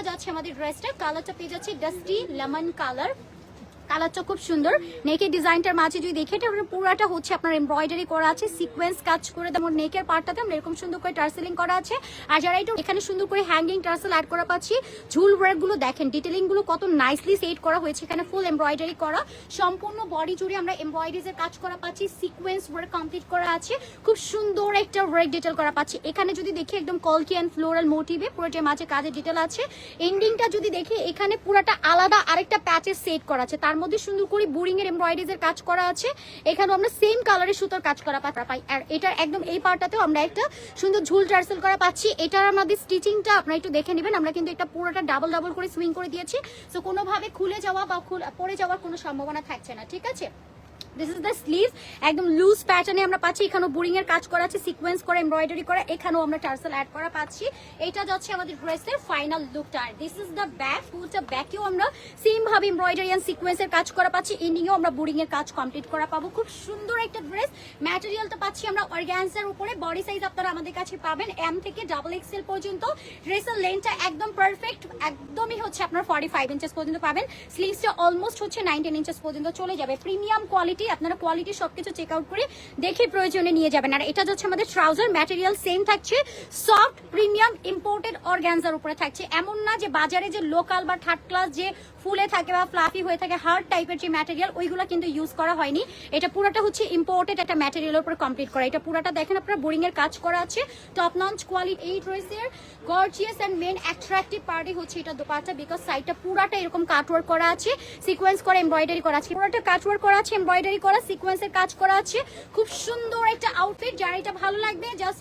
যাচ্ছে আমাদের ড্রেসটা, কালারটা পেয়ে যাচ্ছে ডাস্টি লেমন কালার। কালারটা খুব সুন্দর। নেকের ডিজাইনটার মাঝে যদি দেখে এটা পুরাটা হচ্ছে আপনার এমব্রয়ডারি করা আছে, সিকোয়েন্স কাজ করে যেমন নেকের পার্টটাতে আমরা এরকম সুন্দর করে টার্সেলিং করা আছে। আর যারা একটু এখানে সুন্দর করে হ্যাঙ্গিং টার্সেল অ্যাড করা পাচ্ছি, ঝুল ওয়ার্ক গুলো দেখেন, ডিটেলিং গুলো কত নাইসলি সেট করা হয়েছে। এখানে ফুল এমব্রয়ডারি করা, সম্পূর্ণ বডি জুড়ে আমরা এমব্রয়ডারিজ এর কাজ করা পাচ্ছি, সিকোয়েন্স ওয়ার্ক কমপ্লিট করা আছে, খুব সুন্দর একটা ওয়ার্ক ডিটেল করা পাচ্ছি। এখানে যদি দেখি একদম কলকি অ্যান্ড ফ্লোরাল মোটিভে পুরোটার মাঝে কাজের ডিটেল আছে। এন্ডিংটা যদি দেখি এখানে পুরাটা আলাদা আরেকটা প্যাচের সেট করা আছে, তার মধ্যে সুন্দর করে বোরিং এর এমব্রয়ডারিজ এর কাজ করা আছে। এখানেও আমরা সেম কালারের সুতার কাজ করা পাই। আর এটার একদম এই পার্টটাতেও আমরা একটা সুন্দর ঝুল টার্সেল করা পাচ্ছি। এটার আমাদের স্টিচিংটা আপনারা একটু দেখে নেবেন, আমরা কিন্তু এটা পুরোটা ডাবল ডাবল করে সুইং করে দিয়েছি, সো কোনোভাবে খুলে যাওয়া বা পড়ে যাওয়ার কোনো সম্ভাবনা থাকছে না, ঠিক আছে। দিস ইজ দ্য স্লিভ, একদম লুজ প্যাটার্নে আমরা পাচ্ছি। এখানেও বোরিং এর কাজ করা আছে, সিকোয়েন্স করে এমব্রয়ডারি করা, এখানেও আমরা টার্সেল অ্যাড করা পাচ্ছি। এটা যাচ্ছে আমাদের ড্রেসের ফাইনাল লুকটা। আর দিস ইজ দ্য ব্যাক, ফুলটা ব্যাকেও আমরা সেম ভাবে এমব্রয়ডারি এন্ড সিকোয়েন্সের কাজ করা পাচ্ছি, এন্ডিংয়েও আমরা বোরিং এর কাজ কমপ্লিট করা পাবো। খুব সুন্দর একটা ড্রেস। ম্যাটেরিয়ালটা পাচ্ছি আমরা অর্গানজার উপরে। বডি সাইজ আপনারা আমাদের কাছে পাবেন এম থেকে ডাবল এক্সেল পর্যন্ত। ড্রেসের লেন্থটা একদম পারফেক্ট, একদমই হচ্ছে আপনার 45 ইঞ্চেস পর্যন্ত পাবেন। স্লিভসটা অলমোস্ট হচ্ছে 19 ইঞ্চেস পর্যন্ত চলে যাবে। প্রিমিয়াম কোয়ালিটি, আপনারা কোয়ালিটি সবকিছু চেক আউট করে দেখে প্রয়োজনে নিয়ে যাবেন। আর এটা যাচ্ছে আমাদের ট্রাউজার, ম্যাটেরিয়াল সেম থাকছে, সফট প্রিমিয়াম ইম্পোর্টেড অর্গানজার উপরে থাকছে। এমন না যে বাজারে যে লোকাল বা থার্ড ক্লাস যে ফুলে থাকে বা ফ্লাফি হয়ে থাকে হার্ড টাইপের যে ম্যাটেরিয়াল, ওইগুলো কিন্তু ইউজ করা হয়নি। এটা পুরোটা হচ্ছে ইম্পোর্টেড একটা ম্যাটেরিয়ালের উপর কমপ্লিট করা। এটা পুরোটা দেখেন আপনারা বোরিং এর কাজ করা আছে, টপ নচ কোয়ালিটি। এই ড্রেসের gorgeous and main attractive part হচ্ছে এটা দোপাট্টা, বিকজ সাইডটা পুরাটা এরকম কাটওয়ার্ক করা আছে, সিকোয়েন্স করে এমব্রয়ডারি করা আছে, পুরোটা কাটওয়ার্ক করা আছে, এমব্রয়ডারি করা, সিকোয়েন্সের কাজ করা আছে। খুব সুন্দর একটা আউটফিট। যারা এটা ভালো লাগবে জাস্ট